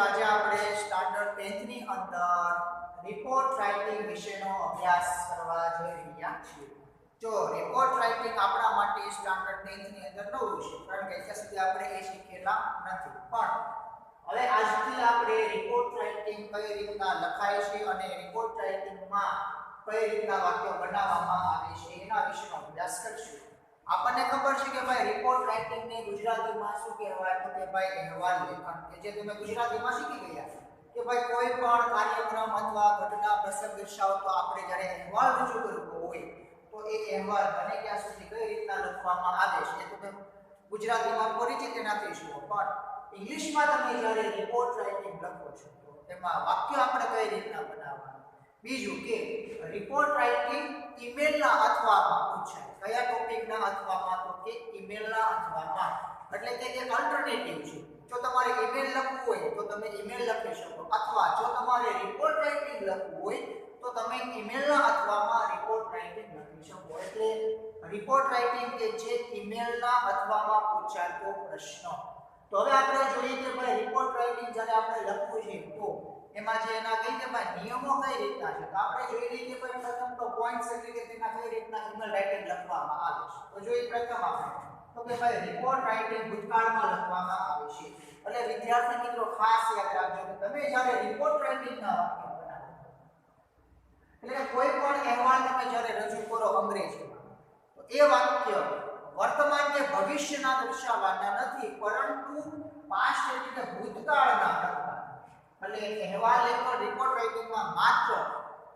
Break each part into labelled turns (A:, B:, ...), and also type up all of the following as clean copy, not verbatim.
A: આજે આપણે standard 10th ની અંદર રિપોર્ટ રાઇટિંગ વિશેનો અભ્યાસ કરવા જઈ રહ્યા છીએ. જો રિપોર્ટ રાઇટિંગ આપણા માટે સ્ટાન્ડર્ડ 10th ની અંદર નવું છે, કારણ કે અત્યાર સુધી આપણે એ શીખેલા નથી. પણ હવે આજથી આપણે રિપોર્ટ રાઇટિંગ કઈ રીતના લખાય છે અને રિપોર્ટ રાઇટિંગમાં કઈ રીતના વાક્યો બનાવવામાં આવે છે એના વિશેનો અભ્યાસ કરીશું. આપણને ખબર છે કે ભાઈ રિપોર્ટ રાઇટિંગ ને ગુજરાતીમાં શું કહેવાય તો કે ભાઈ અહેવાલ લેખન, કે જે તમે ગુજરાતીમાં શીખી ગયા કે ભાઈ કોઈ પણ કાર્યક્રમ અથવા ઘટના પ્રસંગ દર્શાવતો આપણે જ્યારે અહેવાલ રજૂ કરવો હોય તો એ અહેવાલ બને ત્યાં સુધી કઈ રીતના લખવામાં આવે છે તો તમે ગુજરાતીમાં પરિચિત નથી છો, પણ ઇંગ્લિશમાં તમે જ્યારે રિપોર્ટ રાઇટિંગ લખો છો તો તેમાં વાક્ય આપણે કઈ રીતના બનાવવાના. બીજું કે રિપોર્ટ રાઇટિંગ ઈમેલના અથવામાં પૂછાય. કયા ટોપિકના અથવામાં તો કે ઈમેલના અથવામાં, એટલે કે એક અલ્ટરનેટિવ છે. જો તમારે ઈમેલ લખવું હોય તો તમે ઈમેલ લખી શકો, અથવા જો તમારે રિપોર્ટ રાઇટિંગ લખવું હોય તો તમે ઈમેલના અથવામાં રિપોર્ટ રાઇટિંગ લખી શકો. એટલે રિપોર્ટ રાઇટિંગ કે જે ઈમેલના અથવામાં પૂછાતો પ્રશ્ન. તો હવે આપણે જોઈએ કે ભાઈ રિપોર્ટ રાઇટિંગ જ્યારે આપણે લખવું છે તો એમાં જે એના કઈ કે ભાઈ નિયમો કઈ રીતના છે. તો આપણે જોઈ લઈએ કે ભાઈ પ્રથમ તો પોઈન્ટ્સ એટલે કે તેના કઈ રીતના ઈમેલ રાઇટિંગ લખવામાં આવે છે. તો જોઈએ પ્રથમ આપણે તો કે ભાઈ રિપોર્ટ રાઇટિંગ ભૂતકાળમાં લખવામાં આવે છે. એટલે વિદ્યાર્થી મિત્રો ખાસ યાદ રાખજો કે તમે જ્યારે રિપોર્ટ રાઇટિંગના વાક્ય બનાવો એટલે કોઈ પણ અહેવાલ તમે જ્યારે રજૂ કરો અંગ્રેજીમાં તો એ વાક્ય વર્તમાન કે ભવિષ્યના દર્શાવવાના નથી, પરંતુ પાસ્ટ એટલે કે ભૂતકાળના લખવાના. એટલે અહેવાલ લેખન રિપોર્ટ રાઇટિંગમાં માત્ર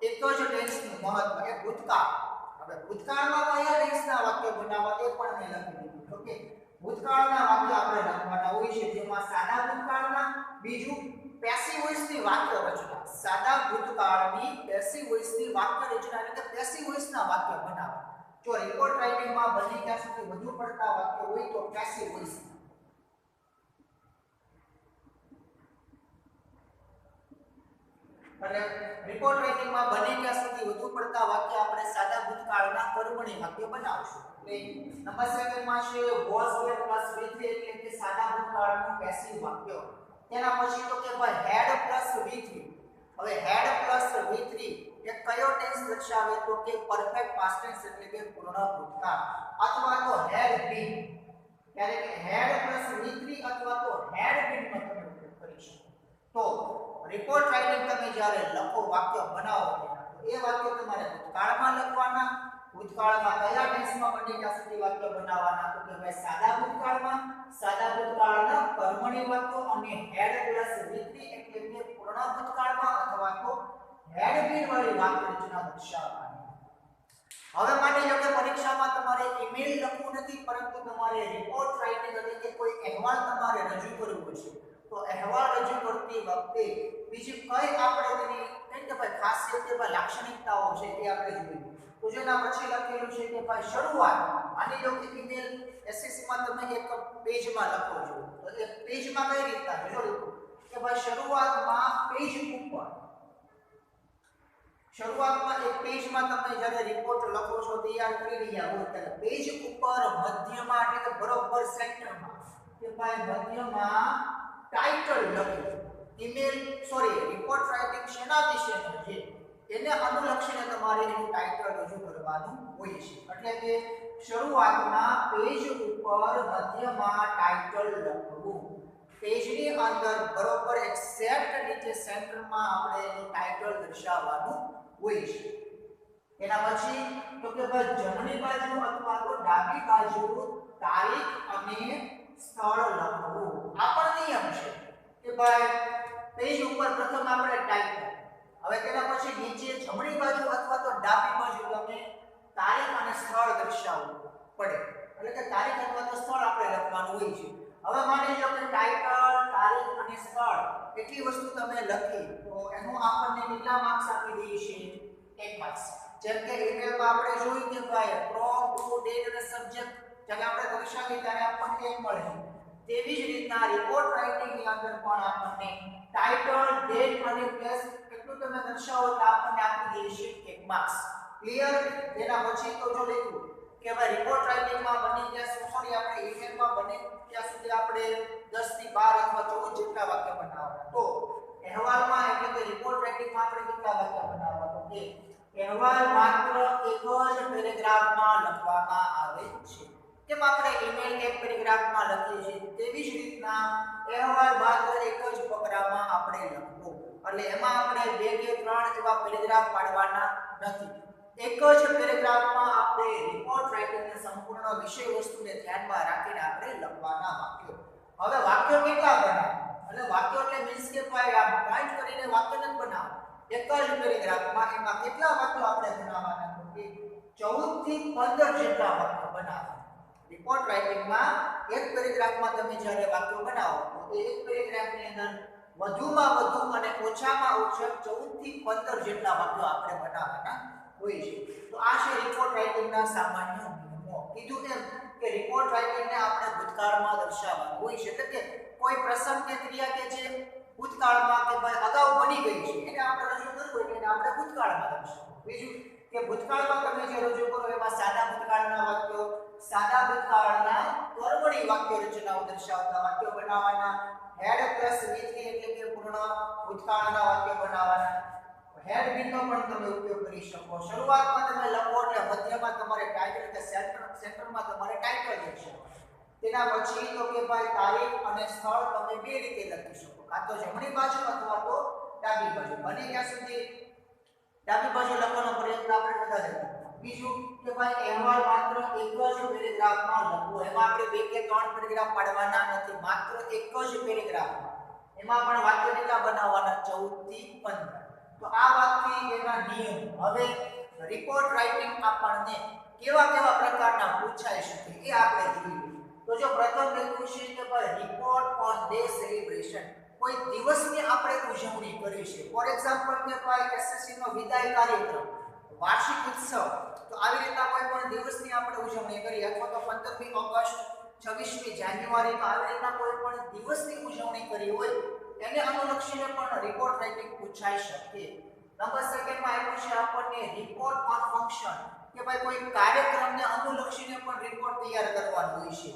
A: એક જ ટેન્સનું મહત્વ એ ભૂતકાળ. હવે ભૂતકાળમાં કયા ટેન્સના વાક્ય બનાવવા એ પણ મેં લખી દીધું. ઓકે, ભૂતકાળના વાક્ય આપણે લખવાના હોય છે, જેમાં સાદા ભૂતકાળના, બીજું પેસિવ વોઇસની વાક્ય રચના. સાદા ભૂતકાળની પેસિવ વોઇસની વાક્ય રચના એટલે કે પેસિવ વોઇસના વાક્ય બનાવવા. જો રિપોર્ટ રાઇટિંગમાં બને ત્યાં સુધી વધુ પડતા વાક્ય હોય તો પેસિવ વોઇસ, એટલે રિપોર્ટ રાઇટિંગમાં બને ત્યાં સુધી વધુ પડતા વાક્ય આપણે સાદા ભૂતકાળના કર્મણી વાક્ય બનાવશું. એટલે નંબર 2 માં છે was were plus v3 એટલે કે સાદા ભૂતકાળનું પેસિવ વાક્ય. તેના પછી તો કે ભાઈ had plus v3. હવે had plus v3 એ કયો ટેન્સ દર્શાવે તો કે પરફેક્ટ પાસ્ટ ટેન્સ એટલે કે પૂર્ણ ભૂતકાળ, અથવા તો had been. ત્યારે કે had plus v3 અથવા તો had been નો તમે ઉપયોગ કરી શકો. તો રિપોર્ટ રાઇટિંગ તમે જ્યારે લખો વાક્ય બનાવો તો એ વાક્ય તમારે ભૂતકાળમાં લખવાના. ભૂતકાળમાં કયા ટેન્સમાં બને ત્યાં સુધી વાક્ય બનાવવાના તો કે ભાઈ સાદા ભૂતકાળમાં, સાદા ભૂતકાળના કર્મણી વાક્યો અને had plus v3 એટલે કે પૂર્ણ ભૂતકાળમાં અથવા તો had been વાળી વાક્ય રચના દર્શાવવાની. હવે માની લો કે પરીક્ષામાં તમારે ઈમેલ લખવું નથી, પરંતુ તમારે રિપોર્ટ રાઇટિંગ એટલે કે કોઈ અહેવાલ તમારે રજૂ કરવો છે. તો અહેવાલ રજૂ કરતી વખતે બીજી કઈ આપણે તેની કઈ કે ભાઈ ખાસિયત કે ભાઈ લાક્ષણિકતાઓ છે એ આપણે જોઈએ. તો જેના પછી લખેલું છે કે ભાઈ શરૂઆત, માની લો કે ઈમેલ એસએસસી માં તમે એક પેજમાં લખો છો તો એ પેજમાં કઈ રીતના છે જો કે ભાઈ શરૂઆતમાં પેજ ઉપર, શરૂઆતમાં એક પેજમાં તમે જ્યારે રિપોર્ટ લખો છો તૈયાર કરી રહ્યા હો ત્યારે પેજ ઉપર મધ્યમાં એટલે કે બરોબર સેન્ટરમાં કે ભાઈ મધ્યમાં ટાઇટલ લખી ઈમેલ રિપોર્ટ રાઇટિંગ શેના વિશેનું છે એને અનુલક્ષીને તમારે એનું ટાઇટલ રજૂ કરવાનું હોય છે. એટલે કે શરૂઆતમાં પેજ ઉપર મધ્યમાં ટાઇટલ લખવું, પેજની અંદર બરોબર એક્ઝેક્ટ નીચે સેન્ટરમાં આપણે એનું ટાઇટલ દર્શાવવાનું હોય છે. એના પછી તો કે ભાઈ જમણી બાજુ અથવા તો ડાબી બાજુ તારીખ અને સ્થળ લખવું. આ પણ નિયમ છે કે ભાઈ પેજ ઉપર પ્રથમ આપણે ટાઇટલ, હવે તેના પછી નીચે જમણી બાજુ અથવા તો ડાબી બાજુ તમે તારીખ અને સ્થળ દર્શાવવું પડે. એટલે કે તારીખ અથવા તો સ્થળ આપણે લખવાનું હોય છે. હવે માની લો કે ટાઇટલ, તારીખ અને સ્થળ એટલી વસ્તુ તમે લખી તો એનું આપણને કેટલા માર્ક્સ આપી દઈએ છીએ? 1 માર્ક્સ. જેમ કે ઈમેલમાં આપણે જોયું કે ભાઈ ફ્રોમ, ટુ, ડેટ અને સબ્જેક્ટ જ્યારે આપણે દર્શાવીએ ત્યારે આપણને 1 મળે. તેવી જ રીતના રિપોર્ટ રાઇટિંગની અંદર પણ આપણને ટાઇટલ, ડેટ અને પ્લેસ કેટલું તમે દર્શાવો તો આપણને આપી દઈએ છીએ 1 માર્ક્સ. ક્લિયર? તેના પછી તો જો લખ્યું કે ભાઈ રિપોર્ટ રાઇટિંગમાં બની ત્યાં આપણે ઈમેલમાં બને ત્યાં સુધી આપણે 10 થી 12 અથવા 14 જેટલા વાક્ય બનાવવાના. તો પેરેગ્રાફમાં લખીએ છીએ તેવી જ રીતના અહેવાલ માત્ર એક જ ફકરામાં આપણે લખવો, એટલે એમાં આપણે 2 કે 3 એવા પેરેગ્રાફ પાડવાના નથી. એક જ પેરેગ્રાફમાં આપણે રિપોર્ટ રાઇટિંગની સંપૂર્ણ વિષય વસ્તુને ધ્યાનમાં રાખીને આપણે લખવાના વાક્યો. હવે વાક્યો કેટલા બનાવવા? એટલે વાક્યો એટલે મીન્સ કે ભાઈ આ પોઈન્ટ કરીને વાક્ય નથી બનાવવા. એક જ પેરેગ્રાફમાં એમાં કેટલા વાક્યો આપણે બનાવવાના? કે 14 થી 15 જેટલા વાક્યો બનાવવાના. રિપોર્ટ રાઇટિંગમાં એક પેરેગ્રાફમાં તમે જ્યારે વાક્યો બનાવો તો એક પેરેગ્રાફની અંદર વધુમાં વધુ અને ઓછામાં ઓછા 14 થી 15 જેટલા વાક્યો આપણે બનાવવાના હોય છે. તો આ છે રિપોર્ટ રાઇટિંગના સામાન્ય નિયમો. કીધું એમ કે રિપોર્ટ રાઇટિંગને આપણે ભૂતકાળમાં દર્શાવવાનું હોય છે, એટલે કે કોઈ પ્રસંગ કે ક્રિયા કે જે ભૂતકાળમાં કે ભાઈ અગાઉ બની ગઈ છે એને આપણે રજૂ કરવું એટલે એને આપણે ભૂતકાળમાં દર્શાવવું. બીજું કે ભૂતકાળમાં તમે જે રજૂ કરો એમાં સાદા ભૂતકાળના વાક્યો, સાદા ભૂતકાળના કર્મણી વાક્ય રચનાઓ દર્શાવતા વાક્યો બનાવવાના. હેડ પ્લસ વીથી એટલે કે પૂર્ણ ભૂતકાળના વાક્ય બનાવવાના. હેડ બીનો પણ તમે ઉપયોગ કરી શકો. શરૂઆતમાં તમે લખો એટલે મધ્યમાં તમારે ટાઇટલ કે સેન્ટરમાં તમારે ટાઇટલ દર્શાવવાનું. તેના પછી તો કે ભાઈ તારીખ અને સ્થળ તમે બે રીતે લખી શકો, કાં તો જમણી બાજુ અથવા તો ડાબી બાજુ. બને ત્યાં સુધી ડાબી બાજુ લખવાનો પ્રયત્ન આપણે વધારે કરીએ. બીજું કે ભાઈ અહેવાલ માત્ર એક જ પેરેગ્રાફમાં લખવો. એમાં આપણે 2 કે 3 પેરેગ્રાફ પાડવાના નથી, માત્ર એક જ પેરેગ્રાફમાં. એમાં પણ વાક્ય કેટલા બનાવવાના? 14 થી 15. તો આ વાતથી એના નિયમ. હવે રિપોર્ટ રાઇટિંગ આપણને કેવા કેવા પ્રકારના પૂછાઈ શકે એ આપણે જોઈએ. તો જો પ્રથમ લખ્યું છે કે ભાઈ રિપોર્ટ ઓન ડે સેલિબ્રેશન, કોઈ દિવસની આપણે ઉજવણી કરી છે. ફોર એક્ઝામ્પલ કે ભાઈ એસએસસી નો વિદાય કાર્યક્રમ, વાર્ષિક ઉત્સવ, તો આવી રીતના કોઈ પણ દિવસની આપણે ઉજવણી કરી, અથવા તો 15મી ઓગસ્ટ, 26મી જાન્યુઆરી, તો આવી રીતના કોઈ પણ દિવસની ઉજવણી કરી હોય એને અનુલક્ષીને પણ રિપોર્ટ રાઇટિંગ પૂછાઈ શકે. નંબર સેકન્ડમાં આપ્યું છે આપણને રિપોર્ટ ઓન ફંક્શન, કે ભાઈ કોઈ કાર્યક્રમને અનુલક્ષીને પણ રિપોર્ટ તૈયાર કરવાનો હોય છે.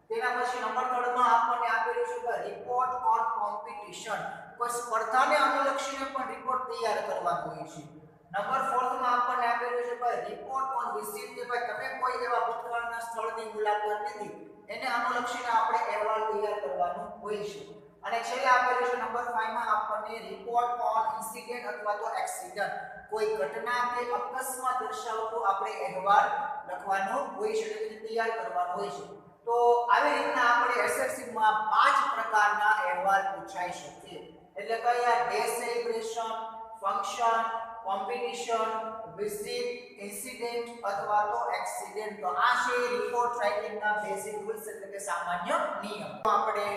A: તેના પછી નંબર 3 માં આપણને આપેલું છે કે રિપોર્ટ ઓન કોમ્પિટિશન, કોઈ સ્પર્ધાને અનુલક્ષીને પણ રિપોર્ટ તૈયાર કરવાનો હોય છે. નંબર 4 માં આપણને આપેલું છે કે રિપોર્ટ ઓન વિઝિટ, કે ભાઈ તમે કોઈ એવા ભૂતકાળના સ્થળની મુલાકાત લીધી એને અનુલક્ષીને આપણે અહેવાલ તૈયાર કરવાનો હોય છે. અને છેલ્લે આપેલું છે નંબર 5 માં આપણને રિપોર્ટ ઓન ઇન્સિડન્ટ અથવા તો એક્સિડન્ટ, કોઈ ઘટના કે અકસ્માત દર્શાવતો આપણે અહેવાલ લખવાનો હોય છે, એટલે તૈયાર કરવાનો હોય છે. તો આવી રીતના આપણે એસએસસી માં 5 પ્રકારના અહેવાલ પૂછાઈ શકે. એટલે કયા? Day celebration, function, competition, visit, incident અથવા તો એક્સિડન્ટ. તો આ છે રિપોર્ટ રાઇટિંગના બેઝિક રૂલ્સ, એટલે કે સામાન્ય નિયમ. આપણે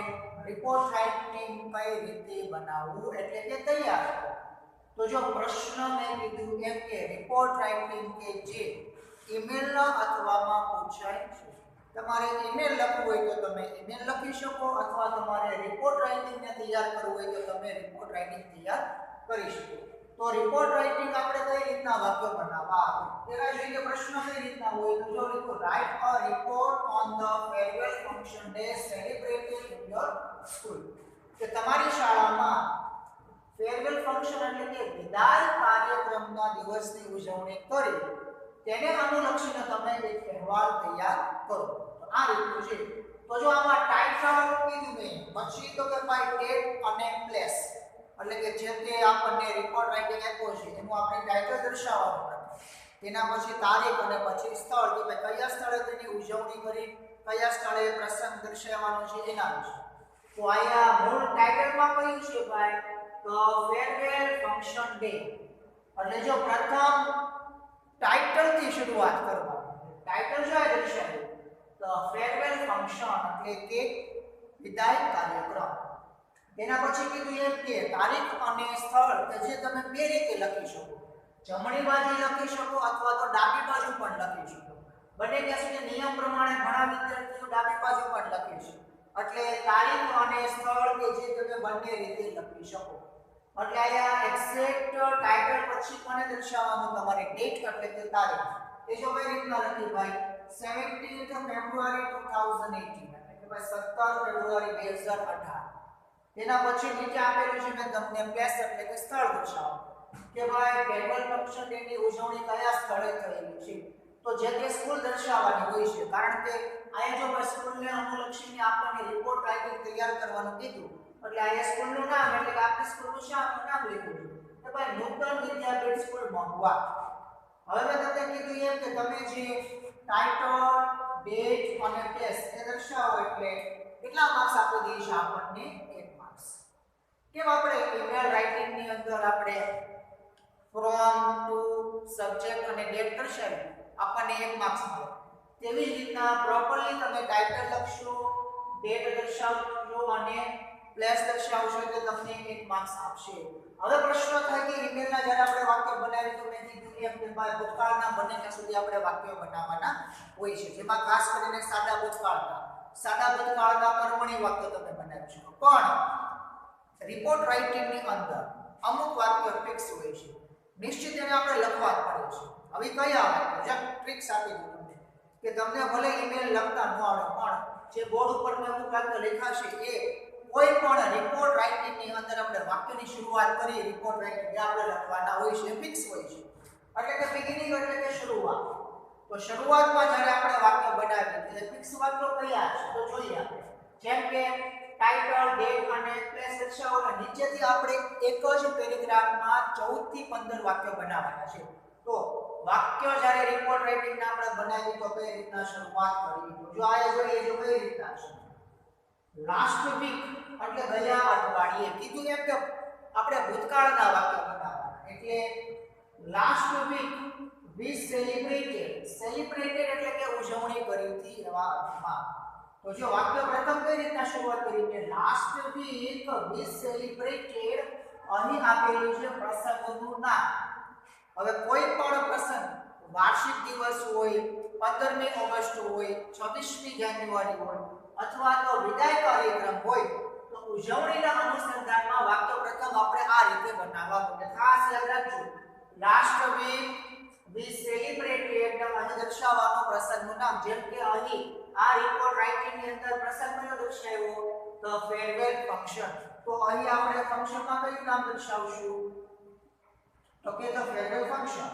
A: રિપોર્ટ રાઇટિંગ કઈ રીતે બનાવવું એટલે કે તૈયાર કરવું. તો જો પ્રશ્ન મેં કીધું એમ કે રિપોર્ટ રાઇટિંગ કે જે ઈમેલ અથવામાં પૂછાય છે. તમારે ઈમેલ લખવું હોય તો તમે ઈમેલ લખી શકો, અથવા તમારે રિપોર્ટ રાઇટિંગને તૈયાર કરવું હોય તો તમે રિપોર્ટ રાઇટિંગ તૈયાર કરી શકો. તો રિપોર્ટ રાઇટિંગ આપણે કઈ રીતના વાક્ય બનાવવા? તેના જોઈએ પ્રશ્ન કઈ રીતના હોય તો જો લખો write a report on the farewell function day celebrated in your school, કે તમારી શાળામાં ફેરવેલ ફંક્શન એટલે કે વિદાય કાર્યક્રમના દિવસની ઉજવણી કરી તેને અનુલક્ષીને તમે એક અહેવાલ તૈયાર કરો. તો આ રીતનું છે. તો જો આમાં ટાઇટલ કીધું મેં, પછી તો કે ભાઈ ડેટ અને પ્લેસ, એટલે કે જે તે આપણને રિપોર્ટ રાઇટિંગ આપ્યો છે એનું આપણે ટાઇટલ દર્શાવવાનું. તેના પછી તારીખ અને પછી સ્થળ, કે ભાઈ કયા સ્થળે તેની ઉજવણી કરી, કયા સ્થળે પ્રસંગ દર્શાવવાનો છે એના વિશે. તો આયા મૂળ ટાઇટલમાં કહ્યું છે ભાઈ તો ફેરવેલ ફંક્શન ડે, એટલે જો પ્રથમ ટાઇટલ થી શરૂઆત કરવાની. ટાઇટલ જો આ દર્શાવ્યું તો ફેરવેલ ફંક્શન એટલે કે વિદાય કાર્યક્રમ. તેના પછી કીધું એમ કે તારીખ અને સ્થળ કે જે તમે બે રીતે લખી શકો, જમણી બાજુ લખી શકો અથવા તો ડાબી બાજુ પણ લખી શકો. બંને ત્યાં સુધી નિયમ પ્રમાણે ઘણા વિદ્યાર્થીઓ ડાબી બાજુ પણ લખે છે, એટલે તારીખ અને સ્થળ કે જે તમે બંને રીતે લખી શકો. એટલે આયા એક્ઝેક્ટ ટાઇટલ પછી કોને દર્શાવવાનું? તમારે ડેટ એટલે કે તારીખ. એ જો કઈ રીતના લખી ભાઈ 17th ફેબ્રુઆરી 2018, એટલે ભાઈ 17 ફેબ્રુઆરી 2018. તેના પછી નીચે આપેલું છે મેં તમને પ્લેસ એટલે કે સ્થળ દર્શાવો, કે ભાઈ ફેરવેલ ફંક્શન ડે ની ઉજવણી કયા સ્થળે થયેલી છે. તો જે તે સ્કૂલ દર્શાવવાની હોય છે, કારણ કે અહીંયા જો કોઈ સ્કૂલને અનુલક્ષીને આપણને રિપોર્ટ રાઇટિંગ તૈયાર કરવાનું કીધું એટલે અહીંયા સ્કૂલનું નામ એટલે કે આપણી સ્કૂલનું શાનું નામ લખ્યું છે કે ભાઈ નૂતન વિદ્યાપીઠ સ્કૂલ મહુવા. હવે મેં તમને કીધું એમ કે તમે જે ટાઇટલ, ડેટ અને પ્લેસ એ દર્શાવો એટલે કેટલા માર્ક્સ આપી દઈએ છે આપણને 1 માર્ક્સ. કેમ આપણે ઈમેલ રાઇટિંગ ની અંદર આપણે ફ્રોમ ટુ સબ્જેક્ટ અને ડેટ દર્શાવી આપણને 1 માર્ક્સ મળે. તેવી જ રીતના પ્રોપરલી તમે ટાઇટલ લખશો, ડેટ દર્શાવશો અને પ્લેસ દર્શાવશો તો તમને 1 માર્ક્સ આપશે. હવે પ્રશ્ન થાય કે ઈમેલના જ્યારે આપણે વાક્ય બનાવી તો મેં કીધું એમ કે ભાઈ ભૂતકાળના બને ત્યાં સુધી આપણે વાક્યો બનાવવાના હોય છે, જેમાં ખાસ કરીને સાદા ભૂતકાળના કર્મણી વાક્ય તમે બનાવી શકો. પણ રિપોર્ટ રાઇટિંગની અંદર અમુક વાક્ય ફિક્સ હોય છે, નિશ્ચિત એને આપણે લખવા જ પડે છે. હવે કયા વાક્ય જે ટ્રિક્સ આપી દઉં તમને કે તમને ભલે ઈમેલ લખતા ન આવડે પણ જે બોર્ડ ઉપર મેં અમુક વાક્ય લખ્યા છે એ કોઈ પણ રિપોર્ટ રાઇટિંગની અંદર આપણે વાક્યની શરૂઆત કરીએ રિપોર્ટ રાઇટિંગ આપણે લખવાના હોય છે, ફિક્સ હોય છે. એટલે કે બિગિનિંગ એટલે કે શરૂઆત. તો શરૂઆતમાં જ્યારે આપણે વાક્ય બનાવીએ એટલે ફિક્સ વાક્યો કયા છે તો જોઈએ આપણે. જેમ કે ટાઇટલ, ડેટ અને પ્લેસ દર્શાવવાના નીચેથી આપણે એક જ પેરેગ્રાફમાં 14 થી 15 વાક્યો બનાવવાના છે. તો વાક્ય જ્યારે રિપોર્ટ રાઇટિંગના આપણે બનાવીએ તો કઈ રીતના શરૂઆત કરવી તો જો આ જોઈએ જો કઈ રીતના છે. લાસ્ટ વીક એટલે ગયા અઠવાડિયે કીધું એમ કે આપણે ભૂતકાળના વાક્ય બનાવવાના. એટલે લાસ્ટ વીક વી સેલિબ્રેટેડ એટલે કે ઉજવણી કરી હતી એવા અર્થમાં. તો જો વાક્ય પ્રથમ કઈ રીતના શરૂઆત કરી કે લાસ્ટ વીક વી સેલિબ્રેટેડ, અહીં આપેલું છે પ્રસંગનું નામ. હવે કોઈ પણ પ્રસંગ વાર્ષિક દિવસ હોય, 15મી ઓગસ્ટ હોય, 26મી જાન્યુઆરી હોય અથવા તો વિદાય કાર્યક્રમ હોય તો ઉજવણીના અનુસંધાનમાં વાક્ય પ્રથમ આપણે આ રીતે બનાવવાનું છે. ખાસ યાદ રાખજો લાસ્ટ વીક વી સેલિબ્રેટેડ અહીં દર્શાવવાનો પ્રસંગનું નામ. જેમ કે અહીં આ રિપોર્ટ રાઇટિંગ ની અંદર પ્રસંગ કયો દર્શાવ્યો તો ફેરવેલ ફંક્શન. તો અહીં આપણે ફંક્શનમાં કયું નામ દર્શાવશું તો કે ધ ફેરવેલ ફંક્શન.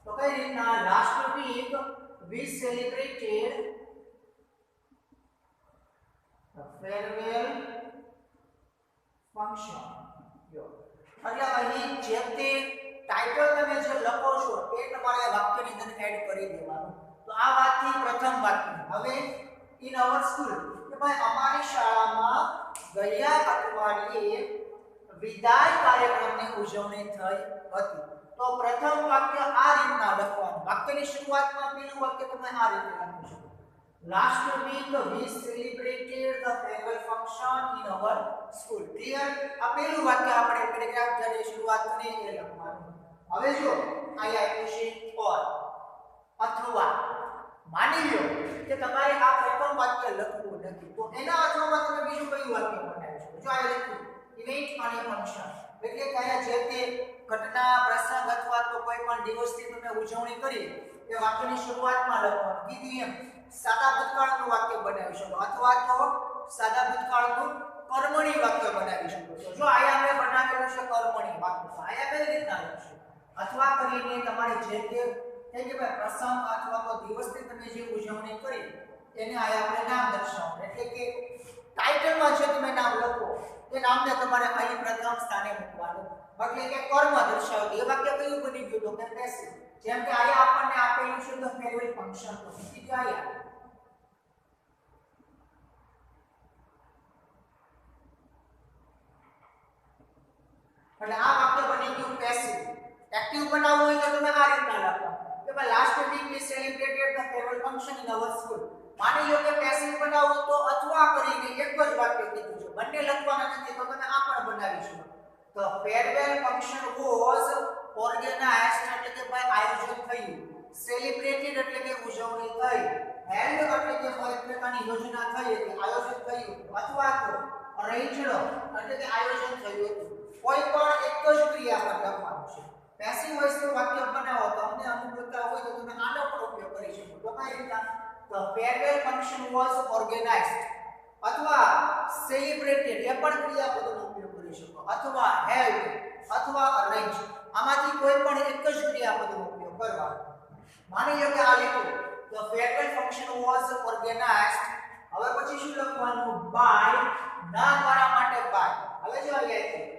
A: તો કઈ રીતના last week we celebrated farewell function. એટલે અહીં જે તે ટાઇટલ તમે જે લખો છો એ તમારે વાક્યની અંદર એડ કરી દેવાનું. તો આ વાતથી પ્રથમ વાક્ય. હવે ઇન અવર સ્કૂલ કે ભાઈ અમારી શાળામાં ગયા અઠવાડિયે વિદાય કાર્યક્રમની ઉજવણી થઈ હતી. તો પ્રથમ વાક્ય આ રીતના લખવાનું. વાક્યની શરૂઆતમાં પહેલું વાક્ય તમે આ રીતે લખો છો. Last week we celebrated the farewell function in our school. Clear? આ પહેલું વાક્ય આપણે પેરેગ્રાફ જ્યારે શરૂઆત કરીએ એ લખવાનું. હવે જો અહીંયા આપ્યું છે ઓર અથવા માની લો કે તમારે આ પ્રથમ વાક્ય લખવું નથી તો એના અથવામાં તમે બીજું કયું વાક્ય બનાવી શકો. જો આ લખ્યું ઇવેન્ટ અને ફંક્શન એટલે કે આ જે તે ઘટના, પ્રસંગ અથવા તો કોઈ પણ દિવસની તમે ઉજવણી કરી એ વાક્યની શરૂઆતમાં લખવાનું. કીધું એમ સાદા ભૂતકાળનું વાક્ય બનાવી શકો અથવા તો સાદા ભૂતકાળનું કર્મણી વાક્ય બનાવી શકો છો. જો આયા આપણે બનાવેલું છે કર્મણી વાક્ય તો આયા કઈ રીતના લખશો અથવા કરીને તમારે જે તે કે ભાઈ પ્રસંગ અથવા તો દિવસની તમે જે ઉજવણી કરી એને આયા આપણે નામ દર્શાવવાનું. એટલે કે ટાઇટલમાં જે તમે નામ લખો એ નામને તમારે અહીં પ્રથમ સ્થાને મૂકવાનું. એટલે કે કર્મ દર્શાવતું એ વાક્ય કયું બની ગયું તો કે પેસિવ. જેમ કે આયા આપણને આપેલું છે ધ ફેરવેલ ફંક્શન તો સીધી આયા એટલે આ વાક્ય બની ગયું પેસિવ. એક્ટિવ બનાવવું હોય તો તમે આ રીતના લખો કે ભાઈ last week we celebrated the farewell function in our school. માની લો કે પેસિવ બનાવવું તો અથવા કરીને એક જ વાક્ય કીધું છે, બંને લખવાના નથી તો તમે આ પણ બનાવી શકો. તો ફેરવેલ ફંક્શન વોઝ ઓર્ગેનાઇઝ્ડ એટલે કે ભાઈ આયોજન થયું, સેલિબ્રેટેડ એટલે કે ઉજવણી થઈ, હેલ્ડ એટલે કે કોઈ પ્રકારની યોજના થઈ હતી, આયોજન થયું, અથવા તો અરેન્જડ એટલે કે આયોજન થયું હતું. કોઈ પણ એક જ ક્રિયાપદ લખવાનું છે. પેસિવ વોઇસ નું વાક્ય બનાવો તો અમને અનુકૂળતા હોય તો તમે આનો પણ ઉપયોગ કરી શકો. તો કઈ રીતના તો ફેરવેલ ફંક્શન વોઝ ઓર્ગેનાઇઝ્ડ અથવા સેલિબ્રેટેડ એ પણ ક્રિયાપદનો ઉપયોગ કરી શકો અથવા હેલ્ડ અથવા અરેન્જ. આમાંથી કોઈ પણ એક જ ક્રિયાપદનો ઉપયોગ કરવાનો. માની લો કે આ લીધું the farewell function was organized. હવે પછી શું લખવાનું by નામ વાળા માટે by. હવે જો અહીંયા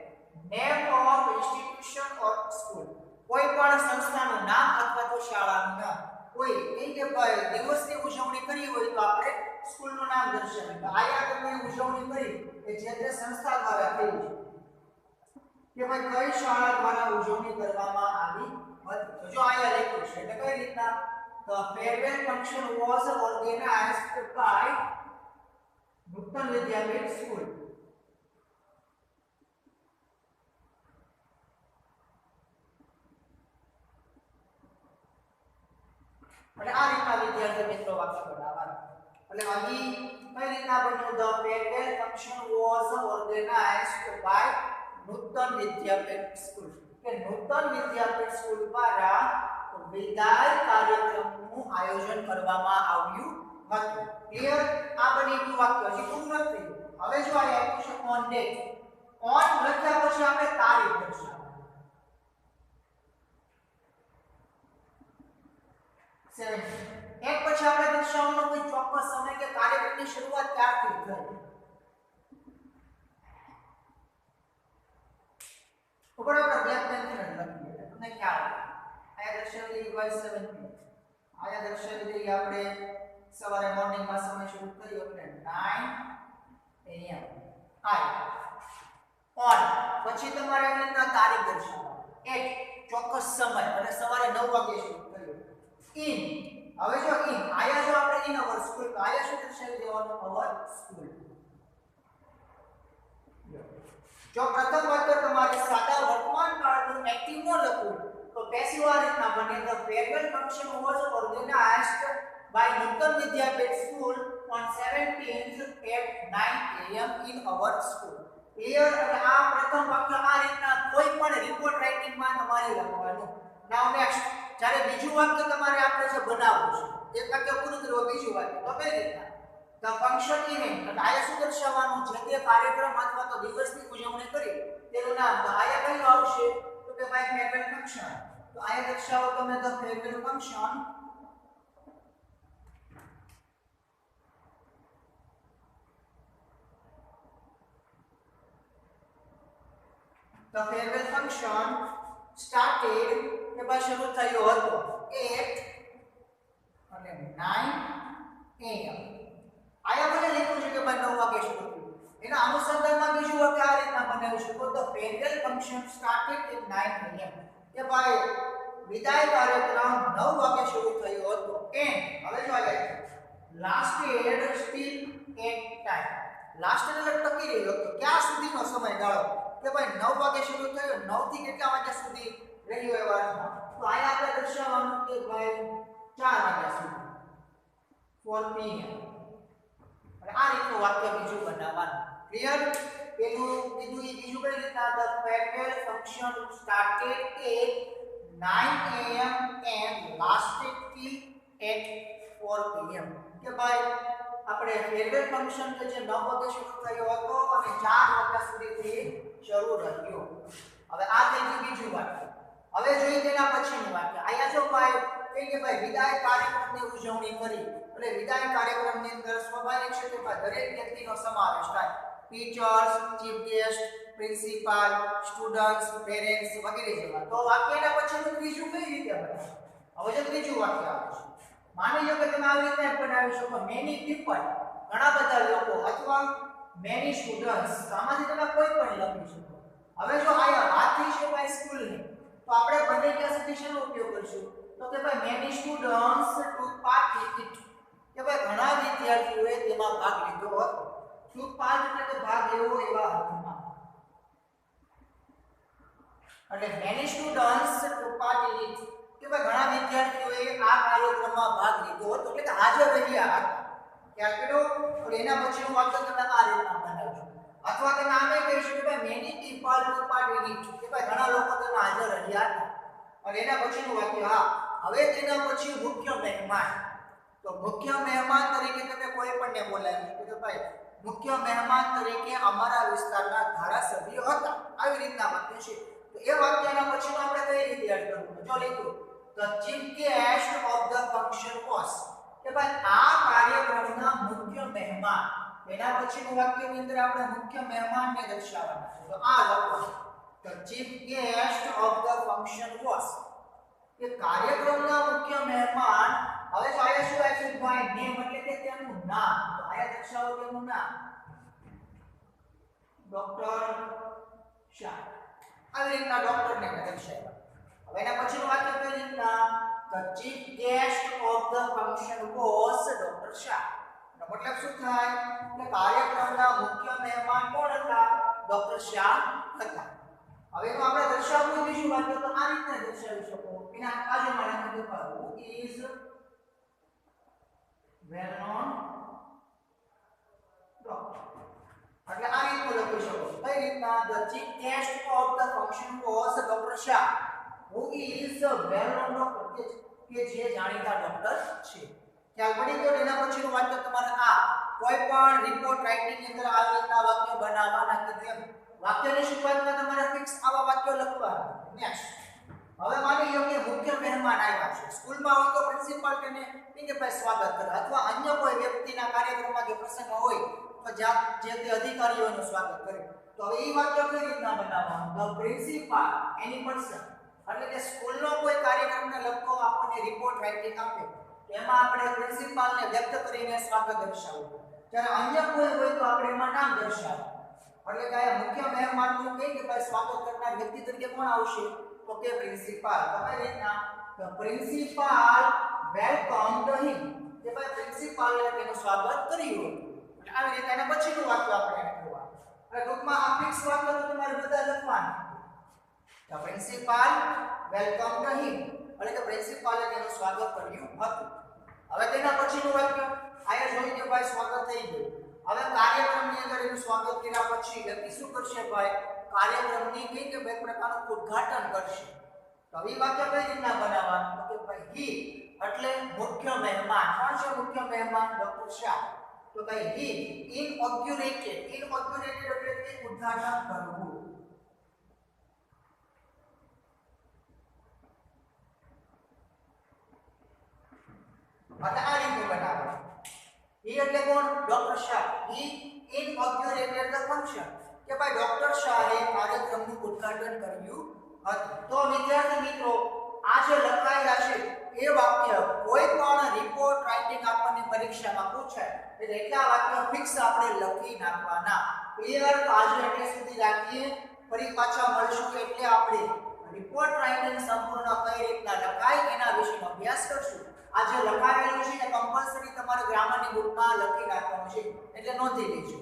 A: name of institution or school, કોઈ પણ સંસ્થાનું નામ અથવા તો શાળાનું નામ. કોઈ કે ભાઈ દિવસની ઉજવણી કરી હોય તો આપણે સ્કૂલનું નામ દર્શાવીએ. તો આયા તમે ઉજવણી કરી કે જે સંસ્થા દ્વારા થઈ છે કે ભાઈ કઈ શાળા દ્વારા ઉજવણી કરવામાં આવી હતી. તો જો આયા લખ્યું છે એટલે કઈ રીતના the farewell function was organized by Nutan Vidyapith school. એટલે આ રીતના વિદ્યાર્થી મિત્રો વાક્ય બનાવવાનું. એટલે અહીં કઈ રીતના બન્યું the farewell function was organized by Nutan Vidyapith school. કે નૂતન વિદ્યાપીઠ સ્કૂલ દ્વારા વિદાય કાર્યક્રમનું આયોજન કરવામાં આવ્યું હતું. ક્લિયર? આ બની ગયું વાક્ય. હજી પૂરું નથી. હવે જો આ આપ્યું છે ઓન ડેટ. ઓન લખ્યા પછી આપણે તારીખ દર્શાવવાની. 17 એક પછી આપણે દર્શાવવાનો કોઈ ચોક્કસ સમય કે કાર્યક્રમની શરૂઆત ક્યારથી થઈ. ઉપર આપણે બ્લેક પેનથી લખીએ તમને ખ્યાલ આવે. આયા દર્શાવી દઈએ by 17. આયા દર્શાવી દઈએ આપણે સવારે મોર્નિંગ માં સમય શરૂ કર્યો એટલે 9 am. આય ઓન પછી તમારે આવી રીતના તારીખ દર્શાવવાની. એક ચોક્કસ સમય અને સવારે 9 વાગે શરૂ કર્યો. ઇન હવે જો ઇન આયા જો આપણે ઇન અવર સ્કૂલ તો આયા શું દર્શાવી દેવાનું અવર સ્કૂલ. જો પ્રથમ વાક્ય તમારે સાદા વર્તમાન કાળનું એક્ટિવ ન લખવું તો પેસિવ આ રીતના બને the farewell function was organized by Nutan Vidyapith school on 17th at 9 am in our school. Clear? એટલે આ પ્રથમ વાક્ય આ રીતના કોઈ પણ રિપોર્ટ રાઇટિંગ માં તમારે લખવાનું. નાઉ નેક્સ્ટ જ્યારે બીજું વાક્ય તમારે આપણે જે બનાવવું છે એક વાક્ય પૂરું કર્યું બીજું વાક્ય તો કઈ રીતના the function event. એટલે આયા શું દર્શાવવાનું છે તે કાર્યક્રમ અથવા તો દિવસની ઉજવણી કરી તેનું નામ. તો આયા કયું આવશે તો કે ભાઈ farewell function. તો આયા દર્શાવો તમે the farewell function. The farewell function started કે ભાઈ શરૂ થયો હતો at અને 9 am. આયા મને લખ્યું છે કે ભાઈ 9 વાગે શરૂ થયું. એના અનુસંધાનમાં બીજું વાક્ય આ રીતના બનાવી શકો the farewell function started at 9 am. કે ભાઈ વિદાય કાર્યક્રમ 9 વાગે શરૂ થયો હતો. and હવે જો આયા lasted still at time. lasted એટલે ટકી રહ્યો હતો. ક્યાં સુધીનો સમયગાળો કે ભાઈ 9 વાગે શરૂ થયો 9 થી કેટલા વાગ્યા સુધી રહ્યો એ વાતમાં. તો આયા આપણે દર્શાવવાનું કે ભાઈ 4 વાગ્યા સુધી 4 pm. અને આ રીતનું વાક્ય બીજું બનાવવાનું. ક્લિયર? પેલું બીજું કઈ રીતના the farewell function started at 9 am and lasted till at 4 pm. કે ભાઈ આપણે farewell function કે જે 9 વાગે શરૂ થયો હતો અને 4 વાગ્યા સુધી શરૂ રહ્યો. હવે આ થઈ ગયું બીજું વાક્ય. હવે જોઈએ તેના પછીનું વાક્ય. આયા જો ભાઈ કે ભાઈ વિદાય કાર્યક્રમની ઉજવણી કરી. એટલે વિદાય કાર્યક્રમની અંદર સ્વાભાવિક છે કે દરેક વ્યક્તિનો સમાવેશ થાય. Teachers, chief guest, principal, students, parents વગેરે જેવા. તો વાક્યના પછીનું ત્રીજું કઈ રીતે બને? હવે જો ત્રીજું વાક્ય આવે છે. માની લો કે તમે આવી રીતે બનાવી શકો મેની પીપલ, ઘણા બધા લોકો અથવા મેની સ્ટુડન્ટ્સ. આમાંથી તમે કોઈ પણ લખી શકો. હવે જો આયા વાત થઈ છે ભાઈ સ્કૂલની તો આપણે બંને કેસ શેનો ઉપયોગ કરીશું તો કે ભાઈ many students took part in it. કે ભાઈ ઘણા વિદ્યાર્થીઓએ તેમાં ભાગ લીધો હતો. took part એટલે કે ભાગ લેવો એવા અર્થમાં. એટલે many students took part in it. કે ભાઈ ઘણા વિદ્યાર્થીઓએ આ કાર્યક્રમમાં ભાગ લીધો હતો એટલે કે હાજર રહ્યા હતા. ખ્યાલ કર્યો? તો એના પછીનું વાક્ય તમે આ રીતના બનાવજો. અથવા તમે આમે કહી શકો કે ભાઈ many people took part in it. કે ભાઈ ઘણા લોકો તેમાં હાજર રહ્યા હતા. અને એના પછીનું વાક્ય હા. હવે તેના પછી મુખ્ય મહેમાન. તો મુખ્ય મહેમાન તરીકે તમે કોઈ પણને બોલાવી શકો કે ભાઈ મુખ્ય મહેમાન તરીકે અમારા વિસ્તારના ધારાસભ્ય હતા. આવી રીતના વાક્ય છે. તો એ વાક્યના પછીનું આપણે કઈ રીતે એડ કરવું? જો લીધું the chief guest of the function was કે ભાઈ આ કાર્યક્રમના મુખ્ય મહેમાન એના પછીનું વાક્યની અંદર આપણે મુખ્ય મહેમાનને દર્શાવવાના છે તો આ લખવાનું the chief guest of the function was કે કાર્યક્રમના મુખ્ય મહેમાન હવે તો આયા શું આવે છે ભાઈ નેમ એટલે કે તેમનું નામ તો આયા દર્શાવો તેમનું નામ ડોક્ટર શાહ આવી રીતના ડોક્ટર ને દર્શાવ્યા હવે એના પછીનું વાક્ય કઈ રીતના the chief guest of the function was doctor Shah એનો મતલબ શું થાય કે કાર્યક્રમના મુખ્ય મહેમાન કોણ હતા ડોક્ટર શાહ હતા હવે એનું આપણે દર્શાવવું બીજું વાક્ય તો આ રીતે દર્શાવી શકો એના આજે મને કીધું who is well known doctor એટલે આ રીતનું લખી શકો કઈ રીતના the chief guest of the function was Dr. Shah who is a well known doctor કે જે જાણીતા ડોક્ટર છે ખ્યાલ પડી ગયો એના પછીનું વાક્ય તમારે આ કોઈ પણ રિપોર્ટ રાઇટિંગ ની અંદર આ રીતના વાક્ય બનાવવાના કીધું એમ વાક્યની શરૂઆતમાં તમારે ફિક્સ આવા વાક્યો લખવાના નેક્સ્ટ હવે માની લો કે મુખ્ય મહેમાન આવ્યા છે સ્કૂલમાં હોય તો પ્રિન્સિપાલ તેને કે ભાઈ સ્વાગત કરે અથવા અન્ય કોઈ વ્યક્તિના કાર્યક્રમમાં કે પ્રસંગ હોય તો જે તે અધિકારીઓનું સ્વાગત કરે તો હવે એ વાક્ય કઈ રીતના બનાવવાનું ધ પ્રિન્સિપાલ એની પર્સન એટલે કે સ્કૂલનો કોઈ કાર્યક્રમને લગતો આપણને રિપોર્ટ રાઇટિંગ આપે એમાં આપણે પ્રિન્સિપાલને વ્યક્ત કરીને સ્વાગત દર્શાવવું જ્યારે અન્ય કોઈ હોય તો આપણે એમાં નામ દર્શાવવું એટલે કે આ મુખ્ય મહેમાનનું કહે કે ભાઈ સ્વાગત કરનાર વ્યક્તિ તરીકે કોણ આવશે તો કે પ્રિન્સિપાલ તમારી રીતના ધ પ્રિન્સિપાલ વેલકમ્ડ હિમ કે ભાઈ પ્રિન્સિપાલે તેનું સ્વાગત કર્યું એટલે આવી રીતે એના પછીનું વાક્ય આપણે લખવાનું એટલે ટૂંકમાં આ ફિક્સ વાક્ય તો તમારે બધા લખવાના ધ પ્રિન્સિપાલ વેલકમ્ડ હિમ એટલે કે પ્રિન્સિપાલે તેનું સ્વાગત કર્યું હતું હવે તેના પછીનું વાક્ય આયા જોઈ કે ભાઈ સ્વાગત થઈ ગયું હવે કાર્યક્રમની અંદર એનું સ્વાગત કર્યા પછી વ્યક્તિ શું કરશે ભાઈ કાર્યક્રમની કે બે પ્રકારનું ઉદ્ઘાટન કરશે તો આ વાક્ય કઈ રીતના બનાવવાનું તો કે ભાઈ હી એટલે મુખ્ય મહેમાન કોણ છે મુખ્ય મહેમાન ડોક્ટર શાહ તો ભાઈ હી ઇનઓગ્યુરેટેડ એટલે કે ઉદ્ઘાટન કરવું એટલે આ રીતે બનાવવાનું હી એટલે કોણ doctor Shah he inaugurated the function કે ભાઈ ડોક્ટર શાહે કાર્યક્રમનું ઉદ્ઘાટન કર્યું હતું તો વિદ્યાર્થી મિત્રો આ જે લખાયેલા છે એ વાક્ય કોઈ પણ રિપોર્ટ રાઇટિંગ આપણને પરીક્ષામાં પૂછાય એટલે એટલા વાક્ય ફિક્સ આપણે લખી નાખવાના ક્લિયર આજે એટલે સુધી રાખીએ ફરી પાછા મળશું એટલે આપણે રિપોર્ટ રાઇટિંગ સંપૂર્ણ કઈ રીતના લખાય એના વિશેનો અભ્યાસ કરશું આજે લખાયેલું છે એ કમ્પલસરી તમારે ગ્રામરની બુકમાં લખી રાખવાનું છે એટલે નોંધી લેજો